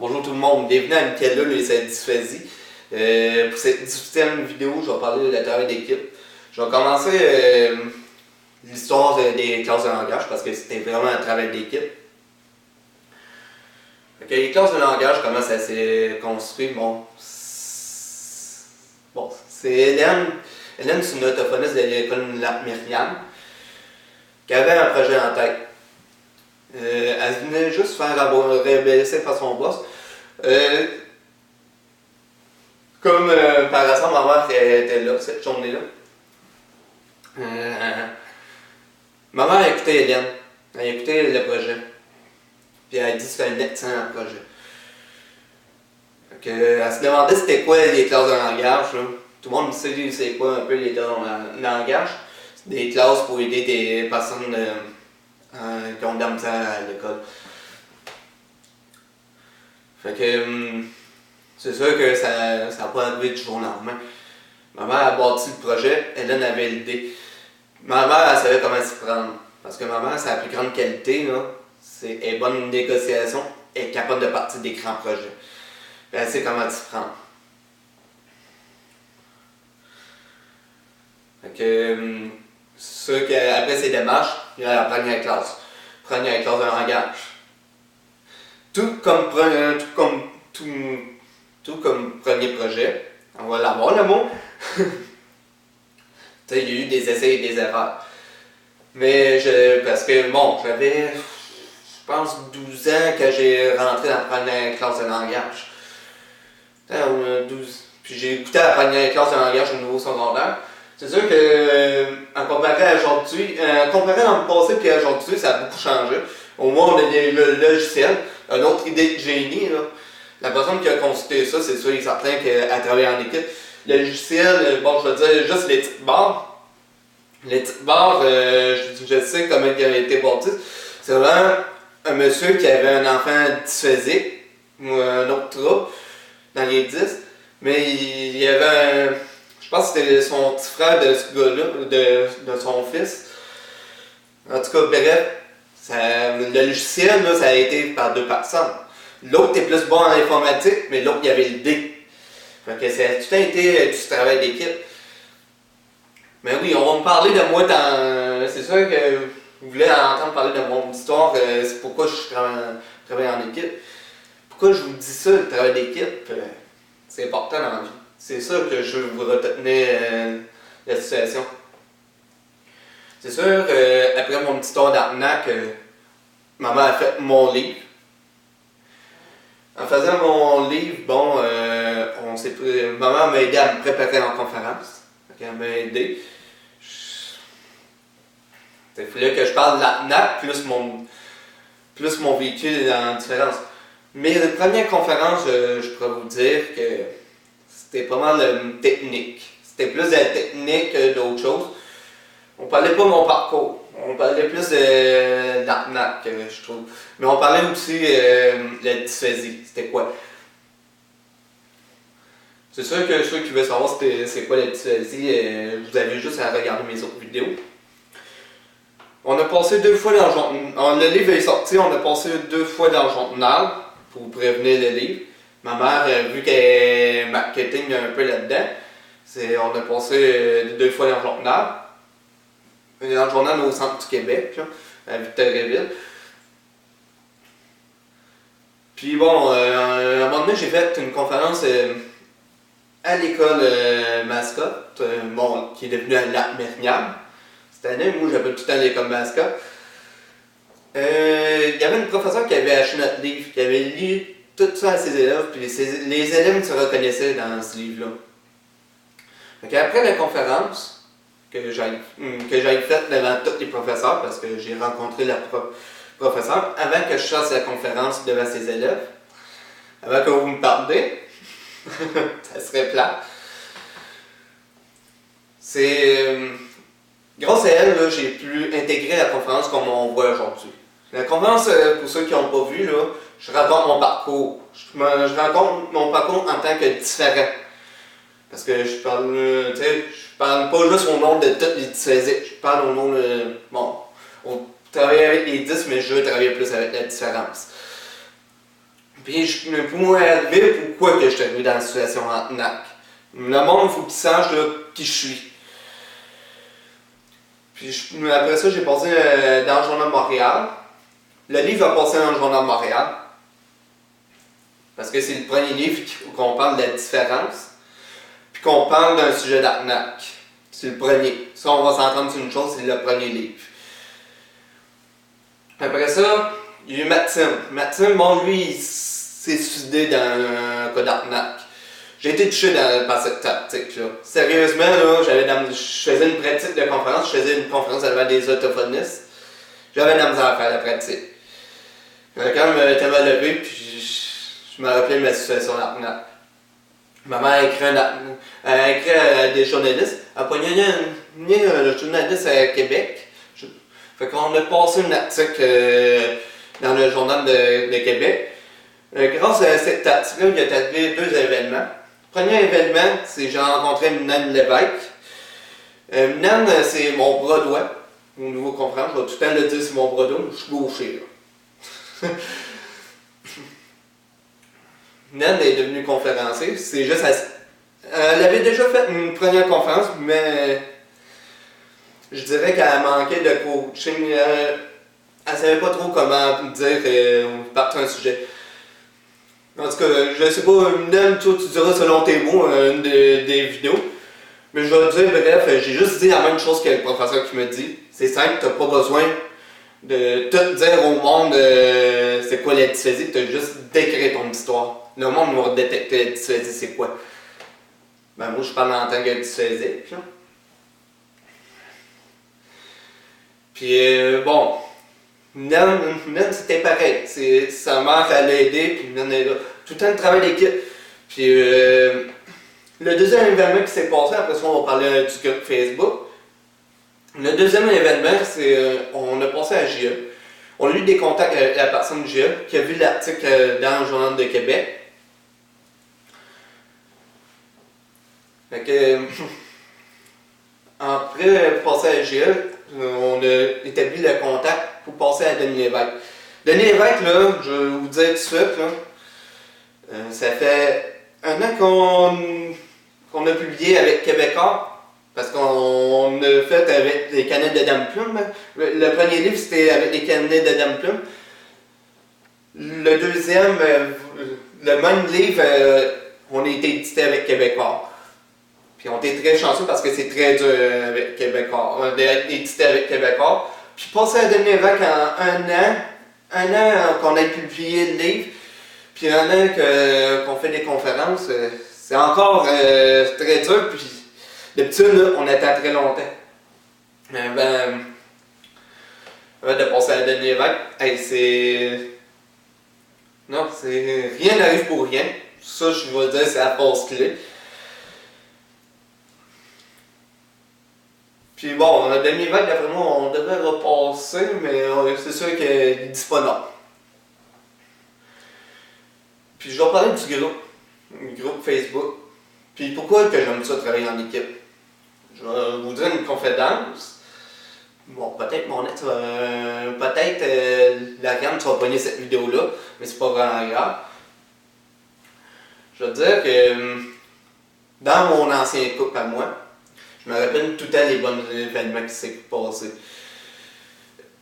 Bonjour tout le monde, bienvenue à Michaela et sa dysphasie. Pour cette 18e vidéo, je vais parler de travail d'équipe. Je vais commencer l'histoire des classes de langage parce que c'était vraiment un travail d'équipe. Les classes de langage, comment ça s'est construit? Bon, c'est Hélène. Hélène, c'est une orthophoniste de l'école Myriam qui avait un projet en tête. Elle venait juste faire rabaisser par son boss. Comme par hasard, ma mère était là cette journée-là. Ma mère écoutait Hélène. Elle écoutait le projet. Puis elle a dit que c'était un excellent projet. Elle se demandait c'était quoi les classes de langage. Là. Tout le monde sait c'est quoi un peu les classes de langage. C'est des classes pour aider des personnes qui ont de la misère à l'école. C'est sûr que ça n'a pas arrivé du jour au lendemain. Ma mère a bâti le projet, Hélène avait l'idée. Ma mère, elle savait comment s'y prendre. Parce que ma mère, c'est la plus grande qualité, là. Elle est bonne en négociation, elle est capable de partir des grands projets. Puis elle sait comment s'y prendre. C'est sûr qu'après ces démarches, il y a la première classe. Première classe de langage. Tout comme premier projet, on va l'avoir le mot. Il y a eu des essais et des erreurs. Mais parce que bon, j'avais, je pense, 12 ans que j'ai rentré dans la première classe de langage. 12. Puis j'ai écouté la première classe de langage au niveau secondaire. C'est sûr que, en comparé à aujourd'hui, comparé à l'an passé et à aujourd'hui, ça a beaucoup changé. Au moins, on a le logiciel. Une autre idée de génie, là. La personne qui a consulté ça, c'est sûr et certain qu'elle travaille en équipe. Le logiciel, bon, je veux dire juste les petites barres. Les petites barres, je sais comment il a été bâti. C'est vraiment un monsieur qui avait un enfant dysphasique, ou un autre trouble, dans les 10. Mais il y avait je pense que c'était son petit frère de ce gars-là, de son fils. En tout cas, bref, le logiciel, là, ça a été par deux personnes. L'autre était plus bon en informatique, mais l'autre, il y avait l'idée. Fait que ça a tout été du travail d'équipe. Mais oui, on va me parler de moi dans. C'est sûr que vous voulez entendre parler de mon histoire, c'est pourquoi je travaille en équipe. Pourquoi je vous dis ça, le travail d'équipe, c'est important dans la vie. C'est ça que je veux vous retenir la situation. C'est sûr, après mon petit tour d'arnaque, maman a fait mon livre. En faisant mon livre, bon, maman m'a aidé à me préparer en conférence. Elle m'a aidé. Il fallait que je parle de l'arnaque plus mon véhicule en différence. Mais la première conférence, je pourrais vous dire que c'était pas mal technique. C'était plus de la technique que d'autres choses. On parlait pas de mon parcours. On parlait plus de l'arnaque, je trouve. Mais on parlait aussi de la dysphasie. C'était quoi? C'est sûr que ceux qui veulent savoir c'est quoi la dysphasie, vous avez juste à regarder mes autres vidéos. On a passé 2 fois dans le journal. Le livre est sorti, on a passé 2 fois dans le journal pour prévenir le livre. Ma mère, vu qu'elle est marketing un peu là-dedans, on a passé 2 fois dans le journal. Dans le journal au centre du Québec, là, à Victoriaville. Puis bon, à un moment donné, j'ai fait une conférence à l'école Mascotte, qui est devenue à Lac-Myriam. Cette année, moi j'appelle tout le temps l'école Mascotte. Il y avait une professeure qui avait acheté notre livre, qui avait lu tout ça à ses élèves, puis les élèves se reconnaissaient dans ce livre-là. Après la conférence, que j'aille faite devant tous les professeurs, parce que j'ai rencontré la professeure, avant que je fasse la conférence devant ses élèves, avant que vous me parliez, ça serait plat. Grâce à elle, là, j'ai pu intégrer la conférence comme on voit aujourd'hui. La conférence, pour ceux qui n'ont pas vu, là, je raconte mon parcours. Je raconte mon parcours en tant que différent. Parce que je parle pas juste au nom de toutes les dysphasiques. Je parle au nom de. On travaille avec les 10, mais je veux travailler plus avec la différence. Puis pour moi arriver, pourquoi que je suis arrivé dans la situation en NAC. Le monde, il faut qu'il sache là, qui je suis. Puis après ça, j'ai passé dans le Journal de Montréal. Le livre a passé dans le Journal de Montréal. Parce que c'est le premier livre où on parle de la différence. Puis qu'on parle d'un sujet d'arnaque. C'est le premier. Ça, on va s'entendre sur une chose, c'est le premier livre. Après ça, il y a eu Maxime. Maxime, bon, lui, il s'est suicidé dans un cas d'arnaque. J'ai été touché par cette tactique-là. Sérieusement, là, je faisais une pratique de conférence, je faisais une conférence devant des orthophonistes. J'avais de la misère à faire la pratique. Quand je m'étais mal levé, puis je me rappelais de ma situation d'arnaque. Ma mère a écrit à des journalistes. Elle a pogné le journaliste à Québec. Fait qu'on a passé une article dans le journal de Québec. Grâce à cette article-là, il y a arrivé 2 événements. Le premier événement, c'est que j'ai rencontré Nan Lévesque. Nan, c'est mon bras droit. Au niveau conférence, je vais tout le temps le dire, c'est mon bras droit, je suis gaucher. Nan est devenue conférencière. C'est juste elle avait déjà fait une première conférence, mais je dirais qu'elle manquait de coaching. Elle savait pas trop comment dire partir un sujet. En tout cas, je sais pas, Nan, toi tu diras selon tes mots une des vidéos. Mais je vais te dire, bref, j'ai juste dit la même chose que le professeur qui me dit. C'est simple, t'as pas besoin de tout dire au monde c'est quoi la dysphasie, t'as juste décrire ton histoire. Le monde va détecter la dysphasie, c'est quoi? Ben moi je parle en tant que dysphasique. Puis bon, Nan c'était pareil. Sa mère elle l'a aidé, puis Nan est là. Tout le temps le travail d'équipe. Puis le deuxième événement qui s'est passé, après ça on va parler du groupe Facebook. Le deuxième événement, c'est on a passé à JE. On a eu des contacts avec la personne de JE qui a vu l'article dans le Journal de Québec. Fait que, après passer à JE, on a établi le contact pour passer à Denis Lévesque. Denis Lévesque, là, je vais vous dire tout de suite, là, ça fait 1 an qu'on a publié avec Québécois. Parce qu'on a fait avec les canettes de Dame Plume. Le premier livre, c'était avec les canettes de Dame Plume. Le deuxième, le même livre, on a été édité avec Québécois. Puis on était très chanceux parce que c'est très dur avec Québécois. On a été édité avec Québécois. Puis passer à Denis Lévesque en 1 an qu'on ait publié le livre, puis 1 an qu'on fait des conférences, c'est encore très dur. Puis, d'habitude, là, on attend très longtemps. De passer à Denis Lévesque, hey, c'est. Non, c'est. Rien n'arrive pour rien. Ça, je vais dire, c'est la passe clé. Puis bon, on a Denis Lévesque, d'après moi, on devrait repasser, mais c'est sûr qu'il dit pas non. Puis je vais parler du groupe Facebook. Puis pourquoi que j'aime ça travailler en équipe? Je vais vous dire une confidence. Bon, peut-être mon net, peut-être la gamme, tu vas pogner cette vidéo-là, mais c'est pas vraiment grave. Je veux dire que dans mon ancien couple à moi, je me rappelle tout le temps les bons événements qui s'est passés.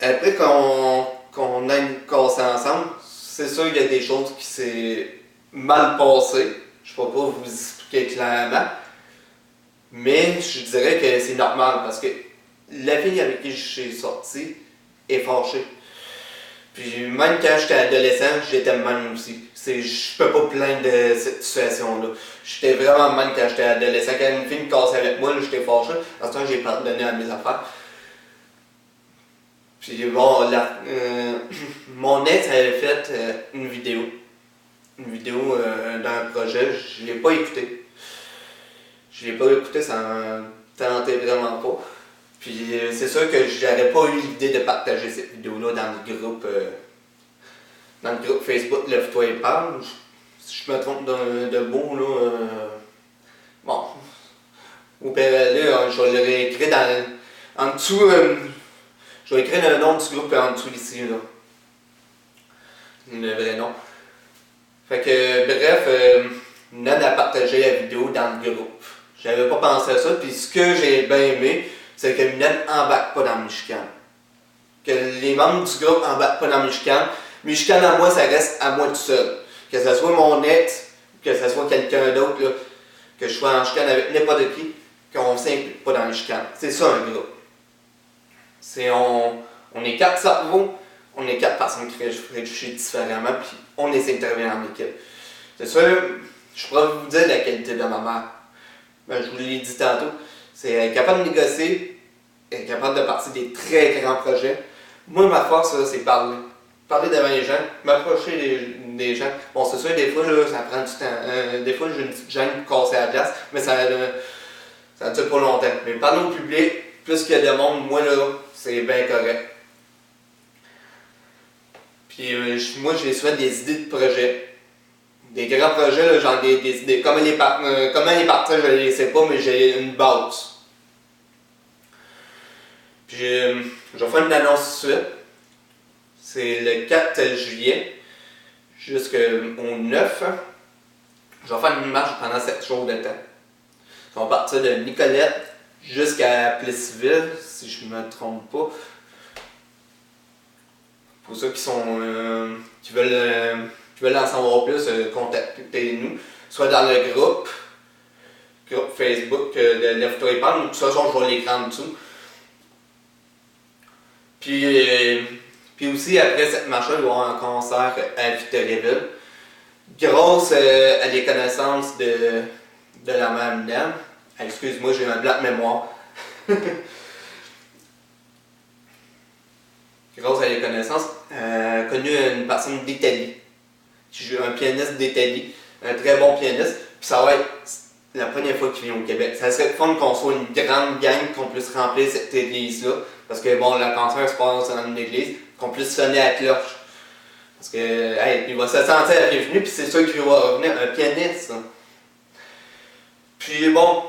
Après qu'on a une casse ensemble, c'est sûr qu'il y a des choses qui s'est mal passées. Je ne peux pas vous expliquer clairement. Mais je dirais que c'est normal parce que la fille avec qui je suis sorti est fâchée. Puis même quand j'étais adolescent, j'étais même aussi. Je peux pas plaindre de cette situation-là. J'étais vraiment mal quand j'étais adolescent. Quand une fille me cassait avec moi, j'étais fâché. En ce temps, j'ai pardonné à mes affaires. Puis bon, mon ex avait fait une vidéo. Une vidéo d'un projet, je l'ai pas écouté. Je l'ai pas écouté, ça me tentait vraiment pas. Puis c'est sûr que j'aurais pas eu l'idée de partager cette vidéo-là dans le groupe Facebook Lève-toi et parle. Si je me trompe de beau, là. Bon. Au pire, là, je vais le réécrire en dessous. Je vais écrire le nom du groupe en dessous ici, là. Le vrai nom. Fait que, bref, Nan a partagé la vidéo dans le groupe. J'avais pas pensé à ça, puis ce que j'ai bien aimé, c'est que Nan embarque pas dans mes chicanes. Que les membres du groupe embarquent pas dans mes chicanes. Mes chicanes à moi, ça reste à moi tout seul. Que ce soit mon ex, que ce soit quelqu'un d'autre, là, que je sois en chicane avec n'importe qui, qu'on ne s'implique pas dans les chicanes. C'est ça un groupe. On est 4 cerveaux, on est 4 personnes qui réfléchissent différemment, puis on essaie de travailler en équipe. C'est sûr, je pourrais vous dire la qualité de ma mère. Ben, je vous l'ai dit tantôt. Elle est capable de négocier, elle est capable de partir des très grands projets. Moi, ma force, c'est parler. Parler devant les gens, m'approcher des gens. Bon, c'est sûr, des fois, là, ça prend du temps. Des fois, j'ai une petite gêne pour casser la glace, mais ça dure pas longtemps. Mais parler au public, plus qu'il y a de monde, moi, là, c'est bien correct. Puis, moi, j'ai souvent des idées de projets. Des grands projets, là, genre des idées. Comment les partir, je ne les sais pas, mais j'ai une base. Puis, je vais faire une annonce tout de suite. C'est le 4 juillet jusqu'au 9. Je vais faire une marche pendant 7 jours de temps. On va partir de Nicolette jusqu'à Plessisville, si je ne me trompe pas. Pour ceux qui veulent en savoir plus, contactez-nous. Soit dans le groupe Facebook de Lève-toi et parle, de toute façon je vais l'écran en dessous. Puis aussi, après cette marche-là, il va y avoir un concert à Victoriaville. Grâce à des connaissances de la même dame. Excuse-moi, j'ai un blanc de mémoire. Grâce à des connaissances, connu une personne d'Italie. Un pianiste d'Italie. Un très bon pianiste. Puis ça va être la première fois qu'il vient au Québec. Ça serait fun qu'on soit une grande gang, qu'on puisse remplir cette église-là. Parce que bon, le concert se passe dans une église. Qu'on puisse sonner à la cloche. Parce que, il va se sentir la bienvenue, puis c'est sûr qu'il va revenir un pianiste. Hein. Puis bon,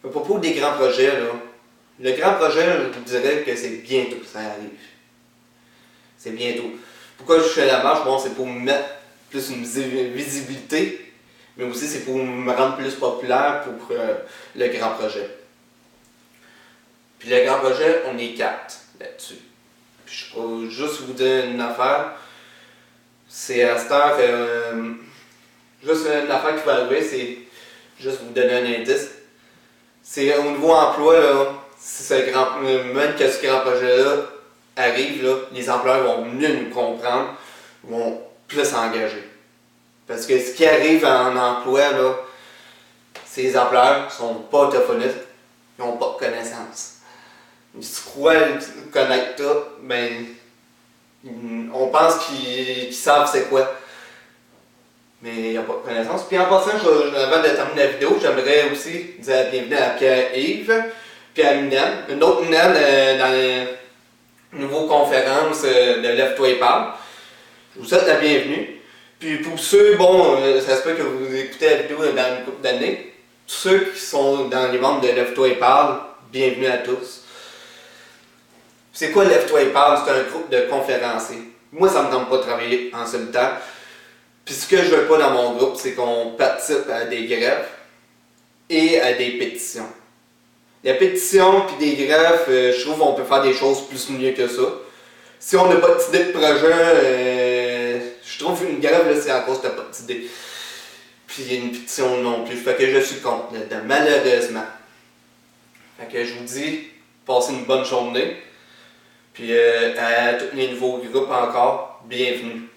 à propos des grands projets, là, le grand projet, je vous dirais que c'est bientôt que ça arrive. C'est bientôt. Pourquoi je fais la marche? Bon, c'est pour me mettre plus une visibilité, mais aussi c'est pour me rendre plus populaire pour le grand projet. Puis le grand projet, on est 4 là-dessus. Puis je peux juste vous dire une affaire. C'est à cette heure, juste une affaire qui va arriver, c'est juste vous donner un indice. C'est au niveau emploi, là, si même que ce grand projet-là arrive, là, les employeurs vont mieux nous comprendre, vont plus s'engager. Parce que ce qui arrive en emploi, là, ces employeurs ne sont pas autophonistes, ils n'ont pas de connaissances. Ils se croient connaître tout, ben, on pense qu'ils savent c'est quoi. Mais il n'y a pas de connaissance. Puis en passant, avant de terminer la vidéo, j'aimerais aussi dire la bienvenue à Pierre-Yves, puis à Minan. Une autre Minan dans les nouvelles conférences de Lève-toi et parle. Je vous souhaite la bienvenue. Puis pour ceux, bon, ça se peut que vous écoutez la vidéo dans une couple d'années. Tous ceux qui sont dans les membres de Lève-toi et parle, bienvenue à tous. C'est quoi Lève-toi et parle? C'est un groupe de conférenciers. Moi, ça ne me tente pas de travailler en solitaire. Puis ce que je veux pas dans mon groupe, c'est qu'on participe à des grèves et à des pétitions. Les pétitions puis des grèves, je trouve qu'on peut faire des choses plus mieux que ça. Si on n'a pas d'idée de projet, je trouve qu'une grève, là, c'est à cause que t'as pas d'idée. Puis une pétition non plus. Fait que je suis contre, malheureusement. Fait que je vous dis, passez une bonne journée. Puis à tous les nouveaux groupes encore, bienvenue.